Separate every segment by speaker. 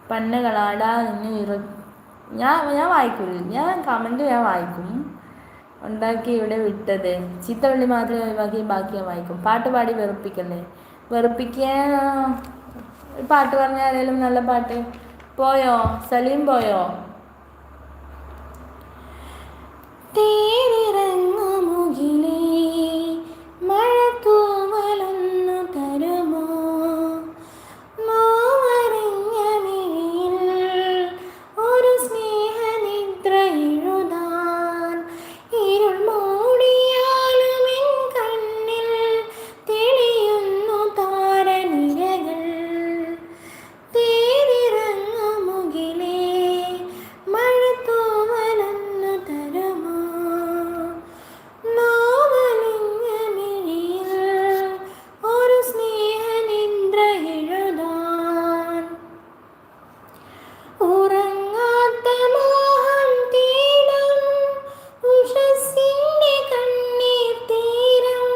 Speaker 1: പന്നകളാടാ നിന്ന് ഞാൻ വായിക്കൂല, ഞാൻ കമൻറ്റ് ഞാൻ വായിക്കും. ഉണ്ടാക്കി ഇവിടെ വിട്ടത് ചീത്തവള്ളി മാത്രമേ ഒഴിവാക്കി ബാക്കി ഞാൻ വായിക്കും. പാട്ട് പാടി വെറുപ്പിക്കല്ലേ, വെറുപ്പിക്കാൻ പാട്ട് പറഞ്ഞാൽ ആരെങ്കിലും നല്ല പാട്ട്. പോയോ സലീം പോയോ? തേരിറങ്ങുമുകിലേ മഴ തൂവലൊന്നു തരുമോ, നോവറിഞ്ഞ മിഴിയിൽ ഒരു സ്നേഹനിദ്ര എഴുതാൻ, ഇരുൾ മൂടിയാലും എൻ കണ്ണിൽ തെളിയുന്നു താരനിരകൾ. തേരിറങ്ങുമുകിലേ മഴ തൂവലൊന്നു തരുമോ, നോവലിഞ്ഞ മിഴിയിൽ ഒരു സ്നേഹനിദ്ര എഴുതാൻ, ഉറങ്ങാത്ത മോഹം തീരം ഉഷസ്സിന്റെ കണ്ണീർ തീരം,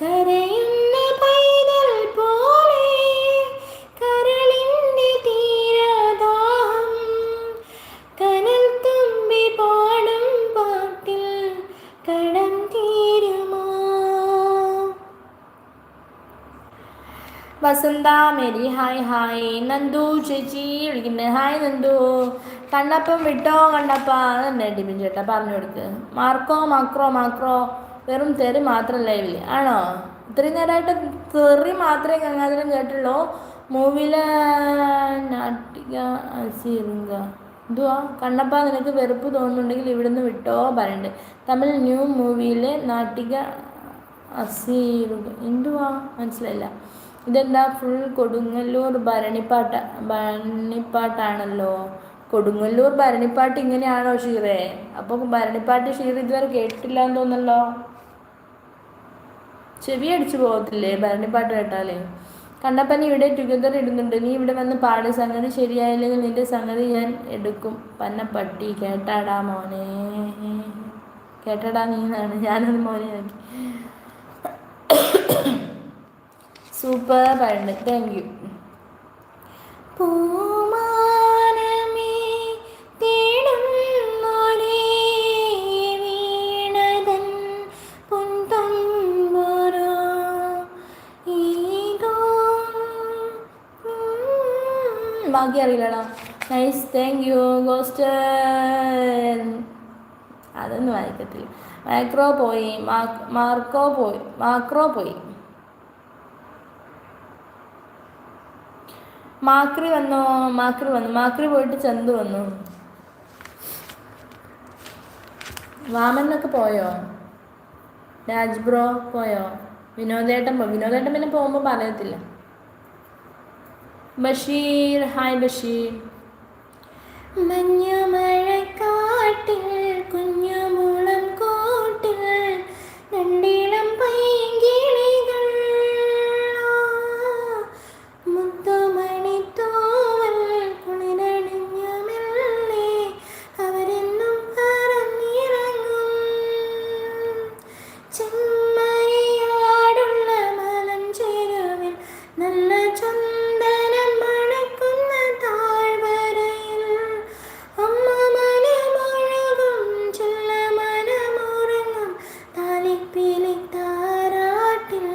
Speaker 1: കരയുന്ന പൈതൽ പോലെ കരളിന്റെ തീരദാഹം, കനൽ തുമ്പി പാടും പാട്ടിൽ കടം തീരുമോ. വസന്ത മേരി ഹായ് ഹായ്. നന്ദു ചേച്ചി വിളിക്കുന്നത്, ഹായ് നന്ദു. കണ്ണപ്പം വിട്ടോ കണ്ണപ്പ, അതന്നെ ടിബിൻ ചേട്ടാ പറഞ്ഞു കൊടുക്ക്. മാർക്കോ മാക്രോ മാക്രോ വെറും തെറി മാത്രം ലൈവില് ആണോ? ഇത്രയും നേരമായിട്ട് തെറി മാത്രമേ ഗംഗാധരൻ കേട്ടുള്ളൂ. മൂവിയിലെ നാട്ടിക അസീറുങ്ക എന്തുവാ കണ്ണപ്പ, നിനക്ക് വെറുപ്പ് തോന്നുന്നുണ്ടെങ്കിൽ ഇവിടുന്ന് വിട്ടോ പറയുന്നുണ്ട്. തമിഴ് ന്യൂ മൂവിയിലെ നാട്ടിക അസീറുങ്ക എന്തുവാ മനസ്സിലായില്ല. ഇതെന്താ ഫുൾ കൊടുങ്ങല്ലൂർ ഭരണിപ്പാട്ടാണല്ലോ. കൊടുങ്ങല്ലൂർ ഭരണിപ്പാട്ട് ഇങ്ങനെയാണോ ഷീറേ? അപ്പോൾ ഭരണിപ്പാട്ട് ഷീർ ഇതുവരെ കേട്ടില്ല എന്ന് തോന്നല്ലോ. ചെവി അടിച്ചു പോകത്തില്ലേ ഭരണിപ്പാട്ട് കേട്ടാലേ? കണ്ണപ്പൻ ഇവിടെ ടുഗദർ ഇടുന്നുണ്ട്, നീ ഇവിടെ വന്ന് പാട്. സംഗതി ശരിയായില്ലെങ്കിൽ നിന്റെ സംഗതി ഞാൻ എടുക്കും. പന്നപ്പട്ടി കേട്ടാടാ മോനെ, കേട്ടാടാ നീ എന്നാണ്, ഞാനത് മോനെ ആക്കി. സൂപ്പർ പാടുണ്ട്, താങ്ക് യു. പൂമാനമേ തേടുന്നൊരേ വീണതൻ പൊൻതമ്പുരു ഈതോ. ബാക്കി അറിയില്ലടാ. Nice, thank you ghost. അതൊന്നും വായിക്കത്തില്ല. മാക്രോ പോയി, മാക്രോ പോയി. മാക്രി വന്നു. മാക്രി പോയിട്ട് ചന്തു വന്നു. വാമനൊക്കെ പോയോ? രാജ് ബ്രോ പോയോ? വിനോദേട്ടൻ പിന്നെ പോകുമ്പോൾ പറയത്തില്ല. ബഷീർ ഹായ് ബഷീർ. മഞ്ഞുമഴക്കാട്ടിൽ കുഞ്ഞുമുളം കോട്ടിൽ രണ്ടിളം പൈങ്കിളികൾ മുത്തുമണിത്തോവൽ കുളിരണിഞ്ഞ മെല്ലെ അവരെന്നും പറന്നിറങ്ങും. ചെമ്മരിയാടുള്ള മലം ചേരുവിൽ നല്ല ചന്ദനം മണക്കുന്ന താഴ്വരയിൽ അമ്മ മനമൊഴുകും ചെല്ല മനമുറങ്ങും താലിപ്പിലി താരാട്ടിൽ.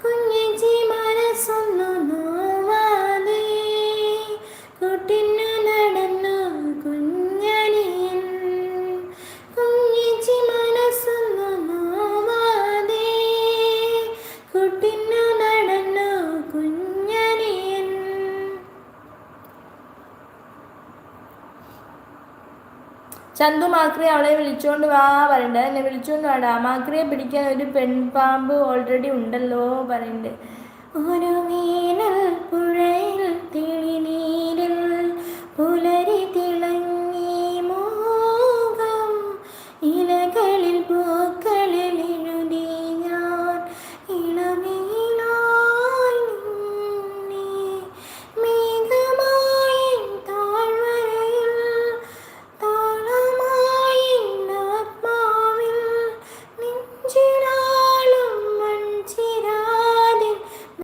Speaker 1: കുഞ്ഞിച്ചി മനസ്സൊന്നു നോവാതെ കൂട്ടിനു നടന്നു കുഞ്ഞനിയൻ. കുഞ്ഞിച്ചി മനസ്സൊന്നു നോവാതെ കൂട്ടിനു നടന്നു കുഞ്ഞനിയൻ. ചന്തു മാക്രിയെ അവളെ വിളിച്ചോണ്ട് വാ പറയണ്ട, എന്നെ വിളിച്ചോണ്ട് വാടാ. മാക്രിയെ പിടിക്കാൻ ഒരു പെൺപാമ്പ് ഓൾറെഡി ഉണ്ടല്ലോ പറയണ്ട്. ഒരു വേനൽ പുഴയിൽ തെളിനീ